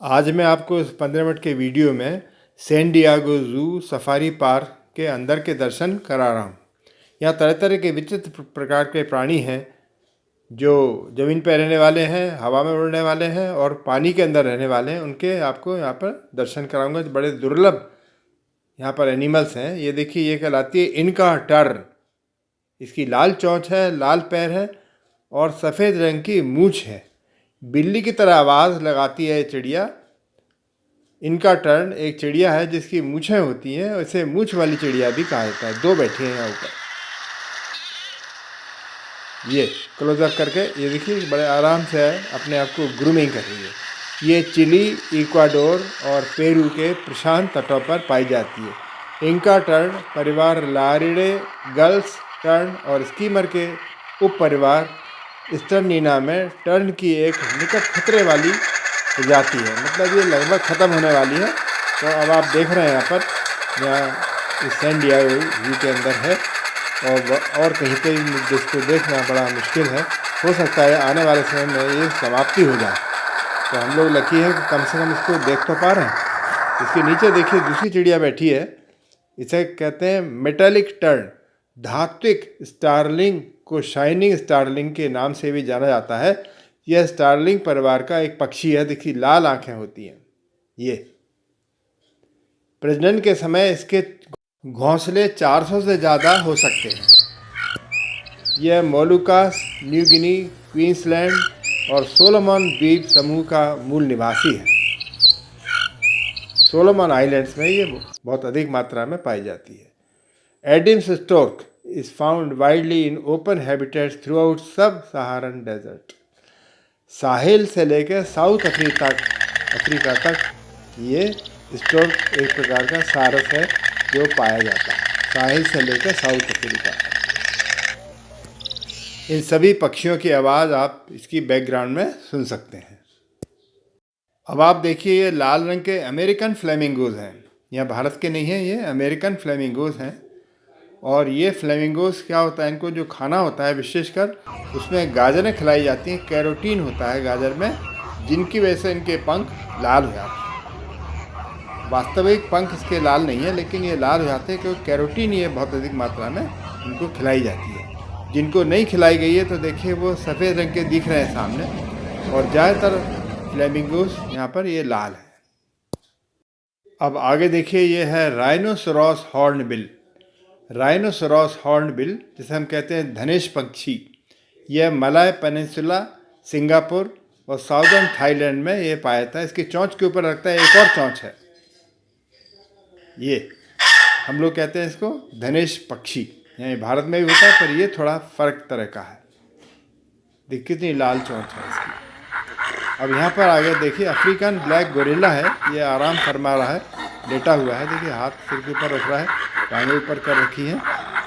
आज मैं आपको इस 15 मिनट के वीडियो में San Diego zoo safari park के अंदर के दर्शन करा रहा हूँ। यहाँ तरह तरह के विचित्र प्रकार के प्राणी हैं जो ज़मीन पर रहने वाले हैं, हवा में उड़ने वाले हैं और पानी के अंदर रहने वाले हैं। उनके आपको यहाँ पर दर्शन कराऊंगा। जो बड़े दुर्लभ यहाँ पर एनिमल्स हैं। ये देखिए, ये कहलाती है इनका टर्न। इसकी लाल चोंच है, लाल पैर है और सफ़ेद रंग की मूंछ है। बिल्ली की तरह आवाज़ लगाती है ये चिड़िया। इनका टर्न एक चिड़िया है जिसकी मूछें होती हैं, इसे मूछ वाली चिड़िया भी कहा जाता है। दो बैठी हैं यहाँ ऊपर। ये क्लोजअप करके ये देखिए, बड़े आराम से अपने आप को ग्रूमिंग कर रही है। ये चिली, इक्वाडोर और पेरू के प्रशांत तटों पर पाई जाती है। इनका टर्न परिवार लारिडे, गल्स टर्न और स्कीमर के उप परिवार स्टर्नीना में टर्न की एक निकट खतरे वाली प्रजाति है। मतलब ये लगभग ख़त्म होने वाली है। तो अब आप देख रहे हैं यहाँ पर, यहाँ इस सैन डिएगो ज़ू के अंदर है और कहीं पे जिसको देखना बड़ा मुश्किल है। हो सकता है आने वाले समय में ये समाप्ति हो जाए। तो हम लोग लकी हैं कि कम से कम इसको देख तो पा रहे हैं। इसके नीचे देखिए दूसरी चिड़िया बैठी है। इसे कहते हैं मेटालिक टर्न। धात्विक स्टारलिंग को शाइनिंग स्टारलिंग के नाम से भी जाना जाता है। यह स्टारलिंग परिवार का एक पक्षी है। देखिए, लाल आंखें होती हैं। ये प्रजनन के समय इसके घोंसले 400 से ज़्यादा हो सकते हैं। यह मोलुकास, न्यू गिनी, क्वींसलैंड और सोलोमन द्वीप समूह का मूल निवासी है। सोलोमन आइलैंड्स में ये बहुत अधिक मात्रा में पाई जाती है। Abdim's stork is found widely in open habitats throughout sub Saharan desert. साहिल से लेकर साउथ अफ्रीका तक ये स्टोर्क एक प्रकार का सारस है जो पाया जाता है, साहिल से लेकर साउथ अफ्रीका। इन सभी पक्षियों की आवाज़ आप इसकी बैकग्राउंड में सुन सकते हैं। अब आप देखिए, ये लाल रंग के अमेरिकन फ्लेमिंगोज हैं। यह भारत के नहीं हैं, ये अमेरिकन फ्लेमिंगोज हैं। और ये फ्लेमिंगोज क्या होता है, इनको जो खाना होता है विशेषकर उसमें गाजरें खिलाई जाती हैं। कैरोटीन होता है गाजर में, जिनकी वजह से इनके पंख लाल हो जाते हैं। वास्तविक पंख इसके लाल नहीं है, लेकिन ये लाल हो जाते हैं क्योंकि कैरोटीन ये बहुत अधिक मात्रा में इनको खिलाई जाती है। जिनको नहीं खिलाई गई है तो देखिए वो सफ़ेद रंग के दिख रहे हैं सामने, और ज़्यादातर फ्लेमिंगोज यहाँ पर ये लाल है। अब आगे देखिए, ये है राइनोसोरस हॉर्नबिल। राइनोसोरस हॉर्नबिल, जिसे हम कहते हैं धनेश पक्षी, यह मलाय पेनिनसुला, सिंगापुर और साउदर्न थाईलैंड में ये पाया जाता है। इसकी चोंच के ऊपर रखता है एक और चोंच है। ये हम लोग कहते हैं इसको धनेश पक्षी। यहाँ भारत में भी होता है, पर ये थोड़ा फर्क तरह का है। देखिए कितनी लाल चोंच है इसकी। अब यहाँ पर आगे देखिए, अफ्रीकन ब्लैक गोरिल्ला है। ये आराम फरमा रहा है, लेटा हुआ है। देखिए हाथ सिर के ऊपर रख रहा है, टांगें ऊपर कर रखी हैं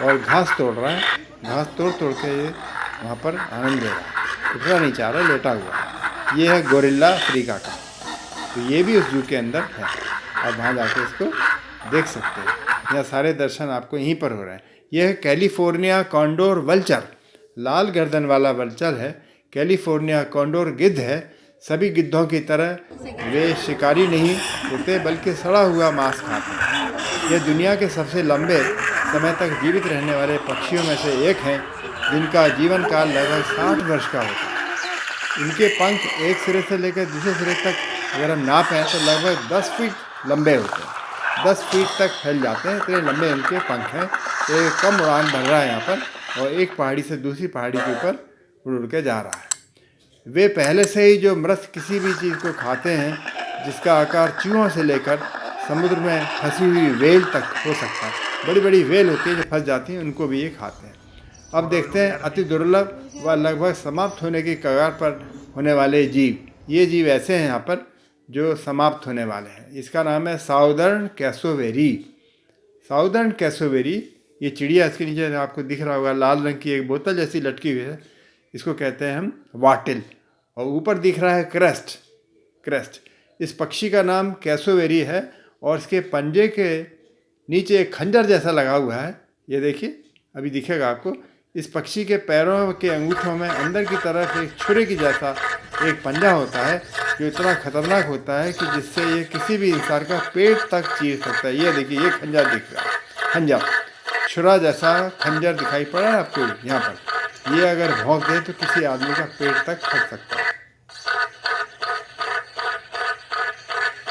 और घास तोड़ रहा है। घास तोड़ के ये वहाँ पर आनंद ले रहा है, उठना नहीं चाह रहा, लेटा हुआ है। ये है गोरिल्ला अफ्रीका का। तो ये भी उस जू के अंदर है। आप वहाँ जाके इसको देख सकते हैं। यहाँ सारे दर्शन आपको यहीं पर हो रहे हैं। यह है कैलिफोर्निया कॉन्डोर वल्चर। लाल गर्दन वाला वल्चर है। कैलिफोर्निया कॉन्डोर गिद्ध है। सभी गिद्धों की तरह वे शिकारी नहीं होते, बल्कि सड़ा हुआ मांस खाते हैं। यह दुनिया के सबसे लंबे समय तक जीवित रहने वाले पक्षियों में से एक हैं, जिनका जीवन काल लगभग 60 वर्ष का होता है। इनके पंख एक सिरे से लेकर दूसरे सिरे तक अगर हम नापें तो लगभग 10 फीट लंबे होते हैं। 10 फीट तक फैल जाते हैं, इतने लंबे इनके पंख हैं। तो ये कम उड़ान भर रहा है यहाँ पर, और एक पहाड़ी से दूसरी पहाड़ी के ऊपर उड़ के जा रहा है। वे पहले से ही जो मृत किसी भी चीज़ को खाते हैं, जिसका आकार चूहों से लेकर समुद्र में फंसी हुई वेल तक हो सकता है। बड़ी बड़ी वेल होती है जो फंस जाती हैं, उनको भी ये खाते हैं। अब देखते हैं अति दुर्लभ व लगभग समाप्त होने की कगार पर होने वाले जीव। ये जीव ऐसे हैं यहाँ पर जो समाप्त होने वाले हैं। इसका नाम है साउदर्न कैसोवेरी। साउदर्न कैसोवेरी, ये चिड़िया इसके नीचे आपको दिख रहा होगा, लाल रंग की एक बोतल जैसी लटकी हुई है। इसको कहते हैं हम वाटिल। और ऊपर दिख रहा है क्रेस्ट। इस पक्षी का नाम कैसोवेरी है, और इसके पंजे के नीचे एक खंजर जैसा लगा हुआ है। ये देखिए, अभी दिखेगा आपको। इस पक्षी के पैरों के अंगूठों में अंदर की तरफ एक छुरे की जैसा एक पंजा होता है जो इतना खतरनाक होता है कि जिससे ये किसी भी इंसान का पेट तक चीर सकता है। ये देखिए, ये खंजर दिख रहा है, खंजर, छुरा जैसा खंजर दिखाई पड़ रहा है आपको यहाँ पर। ये अगर भौंक दे तो किसी आदमी का पेट तक फट सकता है।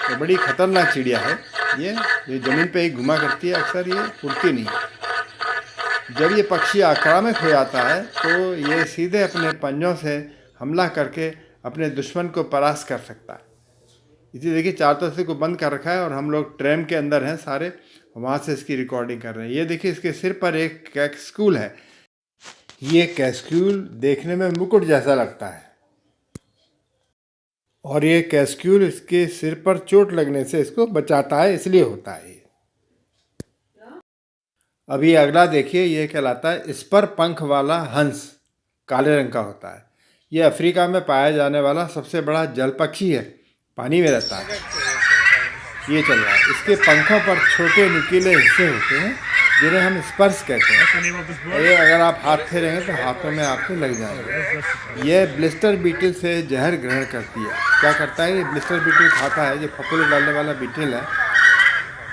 तो बड़ी खतरनाक चिड़िया है ये ज़मीन पे ही घुमा करती है, अक्सर ये उड़ती नहीं। जब ये पक्षी आक्रामक हो जाता है तो ये सीधे अपने पंजों से हमला करके अपने दुश्मन को परास्त कर सकता है। इसी देखिए, चारों तरफ से को बंद कर रखा है और हम लोग ट्रेन के अंदर हैं सारे, वहाँ से इसकी रिकॉर्डिंग कर रहे हैं। ये देखिए, इसके सिर पर एक कैस्क्यूल है। ये कैस्क्यूल देखने में मुकुट जैसा लगता है और ये कैस्क्यूल इसके सिर पर चोट लगने से इसको बचाता है, इसलिए होता है। अभी अगला देखिए, ये कहलाता है स्पर पंख वाला हंस, काले रंग का होता है। ये अफ्रीका में पाया जाने वाला सबसे बड़ा जल पक्षी है, पानी में रहता है। ये चल रहा है। इसके पंखों पर छोटे नुकीले हिस्से होते हैं जिन्हें हम स्पर्श कहते हैं। ये अगर आप हाथ फेरेंगे तो हाथों में आपके लग जाएंगे। ये ब्लिस्टर बीटल से जहर ग्रहण करती है। क्या करता है, ये ब्लिस्टर बीटल खाता है, जो फफूंदी डालने वाला बीटल है,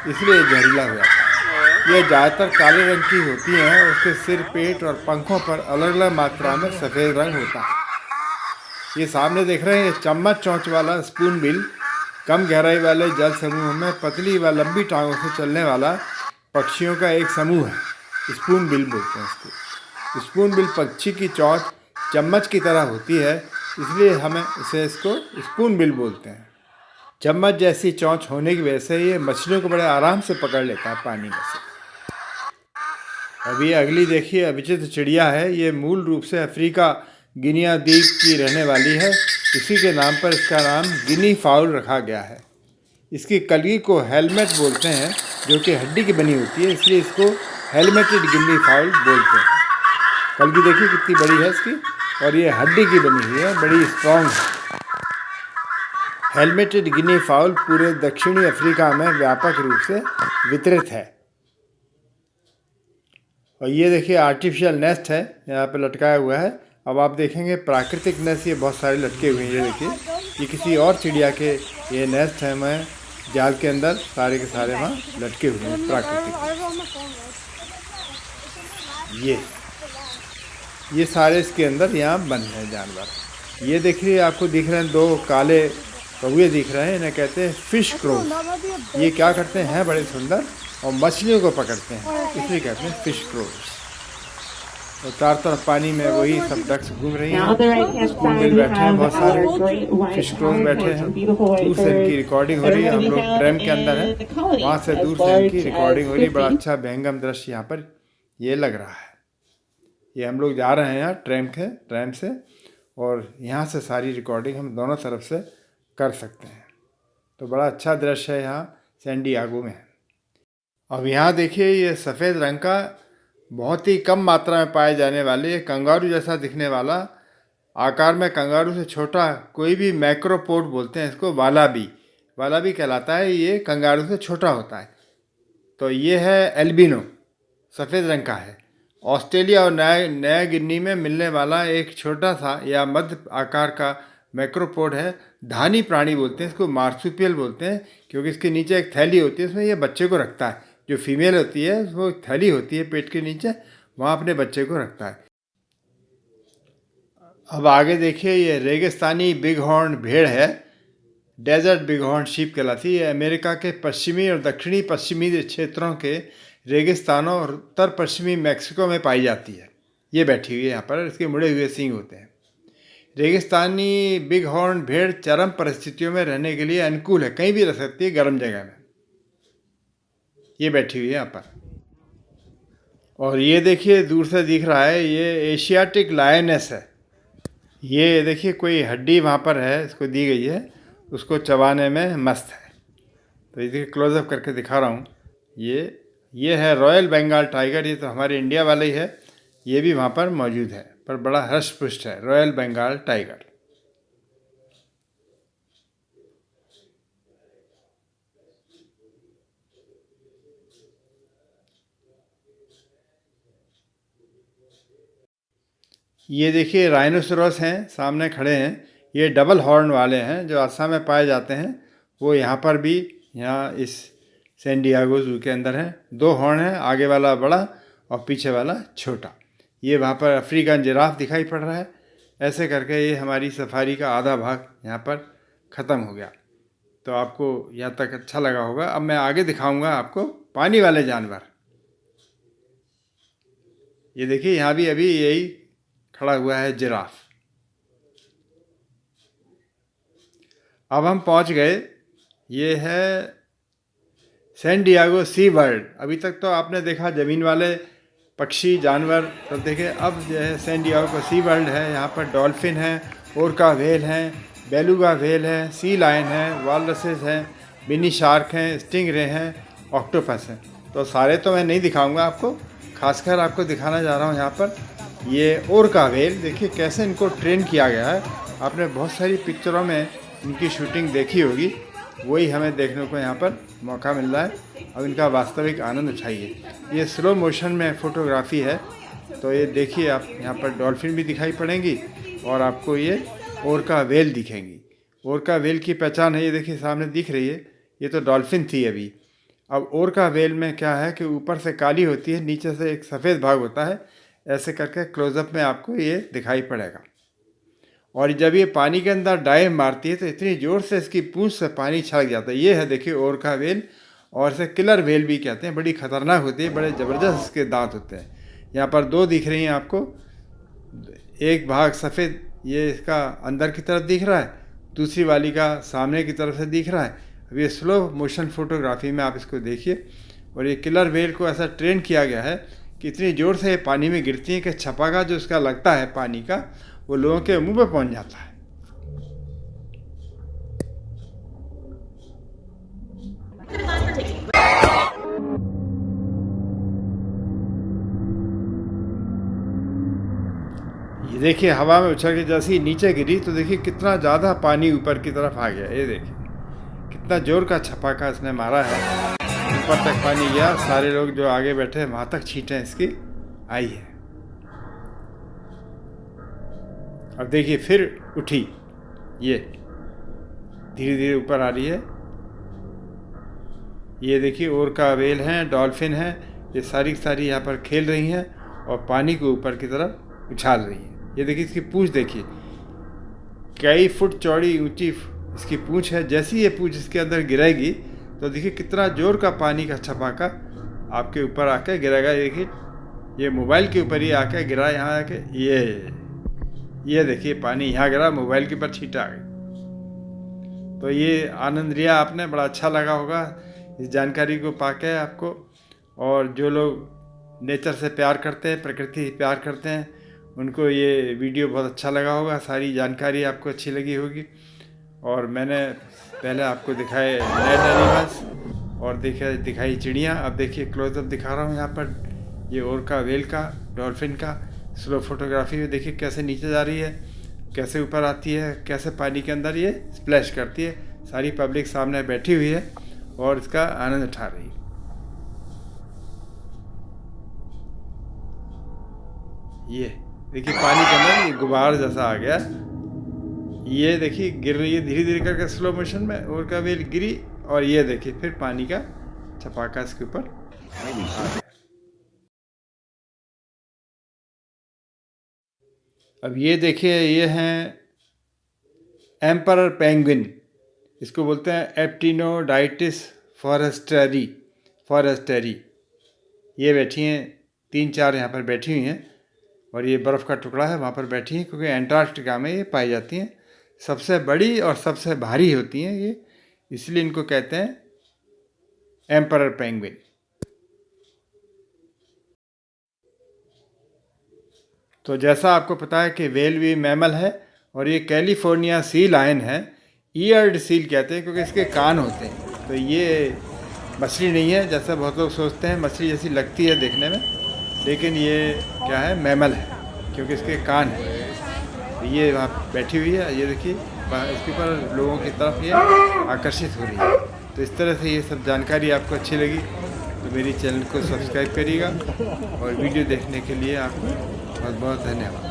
इसलिए जहरीला हो जाता है। ये ज़्यादातर काले रंग की होती हैं और उसके सिर, पेट और पंखों पर अलग अलग मात्रा में सफ़ेद रंग होता है। ये सामने देख रहे हैं, ये चम्मच चोंच वाला स्पून बिल कम गहराई वाले जल समूह में पतली व लंबी टांगों से चलने वाला पक्षियों का एक समूह है। स्पून बिल बोलते हैं इसको। स्पून बिल पक्षी की चोंच चम्मच की तरह होती है, इसलिए हमें इसको स्पून बिल बोलते हैं। चम्मच जैसी चोंच होने की वजह से ये मछलियों को बड़े आराम से पकड़ लेता है पानी में से। अभी अगली देखिए, अविचित्र चिड़िया है। ये मूल रूप से अफ्रीका गिनिया द्वीप की रहने वाली है। इसी के नाम पर इसका नाम गिनी फाउल रखा गया है। इसकी कलगी को हेलमेट बोलते हैं, जो कि हड्डी की बनी होती है, इसलिए इसको हेलमेटेड गिनी फाउल बोलते हैं। कलगी देखिए कितनी बड़ी है इसकी, और ये हड्डी की बनी हुई है, बड़ी स्ट्रॉन्ग है। हेलमेटेड गिनी फाउल पूरे दक्षिणी अफ्रीका में व्यापक रूप से वितरित है। और ये देखिए, आर्टिफिशियल नेस्ट है, यहाँ पे लटकाया हुआ है। अब आप देखेंगे प्राकृतिक नेस्ट ये बहुत सारे लटके हुए हैं। ये देखिए, ये किसी और चिड़िया के ये नेस्ट है, मैं जाल के अंदर सारे के सारे वहाँ लटके हुए हैं प्राकृतिक। ये सारे इसके अंदर यहाँ बंद हैं जानवर। ये देखिए, आपको दिख रहे हैं दो काले कौवे दिख रहे हैं, इन्हें कहते हैं फिश क्रोज। ये क्या करते हैं, बड़े सुंदर, और मछलियों को पकड़ते हैं, इसलिए कहते हैं फिश क्रोज। और चार तरफ पानी में वही सब डक्स घूम रही हैं। स्पून बिल बैठे हैं, बहुत सारे फिश क्रोज बैठे हैं। दूर से इनकी रिकॉर्डिंग हो रही है। हम लोग ट्रेन के अंदर हैं, वहाँ से दूर से इनकी रिकॉर्डिंग हो रही है। बड़ा अच्छा भयंकर दृश्य यहाँ पर ये लग रहा है। ये हम लोग जा रहे हैं ट्रेन से, और यहाँ से सारी रिकॉर्डिंग हम दोनों तरफ से कर सकते हैं। तो बड़ा अच्छा दृश्य है यहाँ सैन डिएगो में। अब यहाँ देखिए, ये सफ़ेद रंग का बहुत ही कम मात्रा में पाए जाने वाले कंगारू जैसा दिखने वाला, आकार में कंगारू से छोटा कोई भी मैक्रोपोड बोलते हैं इसको, वालाबी कहलाता है। ये कंगारू से छोटा होता है। तो ये है एल्बिनो, सफ़ेद रंग का है। ऑस्ट्रेलिया और नया गिनी में मिलने वाला एक छोटा सा या मध्य आकार का मैक्रोपोड है। धानी प्राणी बोलते हैं इसको, मार्सुपियल बोलते हैं, क्योंकि इसके नीचे एक थैली होती है, उसमें ये बच्चे को रखता है। जो फीमेल होती है वो थैली होती है पेट के नीचे, वहाँ अपने बच्चे को रखता है। अब आगे देखिए, ये रेगिस्तानी बिग हॉर्न भेड़ है, डेजर्ट बिग हॉर्न शीप कहलाती है। अमेरिका के पश्चिमी और दक्षिणी पश्चिमी क्षेत्रों के रेगिस्तानों और उत्तर पश्चिमी मैक्सिको में पाई जाती है। ये बैठी हुई है यहाँ पर, इसके मुड़े हुए सींग होते हैं। रेगिस्तानी बिग हॉर्न भेड़ चरम परिस्थितियों में रहने के लिए अनुकूल है, कहीं भी रह सकती है गर्म जगह में। ये बैठी हुई है यहाँ पर। और ये देखिए, दूर से दिख रहा है, ये एशियाटिक लायनेस है। ये देखिए, कोई हड्डी वहाँ पर है, इसको दी गई है, उसको चबाने में मस्त है। तो ये देखिए, क्लोजअप करके दिखा रहा हूँ। ये है रॉयल बंगाल टाइगर। ये तो हमारे इंडिया वाला ही है, ये भी वहाँ पर मौजूद है, पर बड़ा हृष्ट पुष्ट है, रॉयल बंगाल टाइगर। ये देखिए राइनोसोरस हैं, सामने खड़े हैं। ये डबल हॉर्न वाले हैं जो असम में पाए जाते हैं। वो यहाँ पर भी, यहाँ इस सैन डिएगो ज़ू के अंदर हैं। 2 हॉर्न हैं, आगे वाला बड़ा और पीछे वाला छोटा। ये वहाँ पर अफ्रीकन जिराफ दिखाई पड़ रहा है। ऐसे करके ये हमारी सफारी का आधा भाग यहाँ पर ख़त्म हो गया। तो आपको यहाँ तक अच्छा लगा होगा। अब मैं आगे दिखाऊंगा आपको पानी वाले जानवर। ये देखिए यहाँ भी अभी यही खड़ा हुआ है जिराफ। अब हम पहुँच गए, ये है सैन डिएगो सी वर्ल्ड। अभी तक तो आपने देखा ज़मीन वाले पक्षी जानवर, तो देखे अब जो है सैन डिएगो सी वर्ल्ड है। यहाँ पर डॉल्फिन है, ओरका व्हेल हैं, बेलुगा व्हेल है, सी लायन है, वालरसेस हैं, मिनी शार्क हैं, स्टिंगरे हैं, ऑक्टोपस हैं। तो सारे तो मैं नहीं दिखाऊंगा आपको, खासकर आपको दिखाना जा रहा हूँ यहाँ पर ये ओरका व्हेल। देखिए कैसे इनको ट्रेन किया गया है। आपने बहुत सारी पिक्चरों में इनकी शूटिंग देखी होगी, वही हमें देखने को यहाँ पर मौका मिल रहा है। अब इनका वास्तविक आनंद उठाइए। ये स्लो मोशन में फ़ोटोग्राफी है। तो ये देखिए आप, यहाँ पर डॉल्फिन भी दिखाई पड़ेंगी और आपको ये ओरका व्हेल दिखेंगी। ओरका व्हेल की पहचान है, ये देखिए सामने दिख रही है, ये तो डॉल्फिन थी अभी। अब ओरका व्हेल में क्या है कि ऊपर से काली होती है, नीचे से एक सफ़ेद भाग होता है। ऐसे करके क्लोज़अप में आपको ये दिखाई पड़ेगा। और जब ये पानी के अंदर डाइव मारती है तो इतनी ज़ोर से इसकी पूंछ से पानी छलक जाता है। ये है देखिए ओरका व्हेल, और इसे किलर व्हेल भी कहते हैं। बड़ी ख़तरनाक होती है, बड़े ज़बरदस्त इसके दांत होते हैं। यहाँ पर 2 दिख रही हैं आपको, एक भाग सफ़ेद ये इसका अंदर की तरफ दिख रहा है, दूसरी वाली का सामने की तरफ से दिख रहा है। अब ये स्लो मोशन फ़ोटोग्राफी में आप इसको देखिए। और ये किलर व्हेल को ऐसा ट्रेन किया गया है कि इतनी ज़ोर से ये पानी में गिरती है कि छपाका जो उसका लगता है पानी का, वो लोगों के मुंह पे पहुंच जाता है। ये देखिए हवा में उछल के जैसे ही नीचे गिरी तो देखिए कितना ज़्यादा पानी ऊपर की तरफ आ गया। ये देखिए कितना जोर का छपाका इसने मारा है, ऊपर तक पानी गया। सारे लोग जो आगे बैठे हैं वहाँ तक छींटें इसकी आई है। अब देखिए फिर उठी, ये धीरे धीरे ऊपर आ रही है। ये देखिए ओरका व्हेल हैं, डॉल्फिन हैं, ये सारी सारी यहाँ पर खेल रही हैं और पानी को ऊपर की तरफ उछाल रही हैं। ये देखिए इसकी पूंछ देखिए, कई फुट चौड़ी ऊंची इसकी पूंछ है। जैसी ये पूंछ इसके अंदर गिरेगी तो देखिए कितना जोर का पानी का छपाका आपके ऊपर आके गिरेगा। ये देखिए ये मोबाइल के ऊपर ही आके गिरा, यहाँ आके ये देखिए पानी यहाँ गिरा, मोबाइल के ऊपर छींटा आ गई। तो ये आनंद लिया आपने, बड़ा अच्छा लगा होगा इस जानकारी को पाके आपको। और जो लोग नेचर से प्यार करते हैं, प्रकृति से प्यार करते हैं, उनको ये वीडियो बहुत अच्छा लगा होगा। सारी जानकारी आपको अच्छी लगी होगी। और मैंने पहले आपको दिखाए रेड एनिमल्स और दिखाई चिड़ियाँ। अब देखिए क्लोजअप दिखा रहा हूँ यहाँ पर ये ओरका व्हेल का, डॉल्फिन का स्लो फोटोग्राफी में। देखिए कैसे नीचे जा रही है, कैसे ऊपर आती है, कैसे पानी के अंदर ये स्प्लैश करती है। सारी पब्लिक सामने बैठी हुई है और इसका आनंद उठा रही है। ये देखिए पानी के अंदर ये गुबार जैसा आ गया। ये देखिए गिर रही है धीरे धीरे करके स्लो मोशन में, ओरका व्हेल गिरी और ये देखिए फिर पानी का छपाका इसके ऊपर आ गया। अब ये देखिए ये हैं एम्परर पेंगुइन, इसको बोलते हैं एप्टिनोडाइटिस फॉरेस्टेरी। ये बैठी हैं 3-4 यहाँ पर बैठी हुई हैं और ये बर्फ़ का टुकड़ा है वहाँ पर बैठी हैं, क्योंकि एंटार्क्टिका में ये पाई जाती हैं। सबसे बड़ी और सबसे भारी होती हैं ये, इसलिए इनको कहते हैं एम्परर पेंगुइन। तो जैसा आपको पता है कि व्हेल भी मैमल है और ये कैलिफोर्निया सी लायन है। ईयर्ड सील कहते हैं क्योंकि इसके कान होते हैं। तो ये मछली नहीं है जैसा बहुत लोग सोचते हैं, मछली जैसी लगती है देखने में, लेकिन ये क्या है, मैमल है क्योंकि इसके कान हैं। तो ये वहाँ बैठी हुई है, ये देखिए इसके ऊपर लोगों की तरफ ये आकर्षित हो रही है। तो इस तरह से ये सब जानकारी आपको अच्छी लगी तो मेरी चैनल को सब्सक्राइब करिएगा और वीडियो देखने के लिए आपको बहुत बहुत धन्यवाद।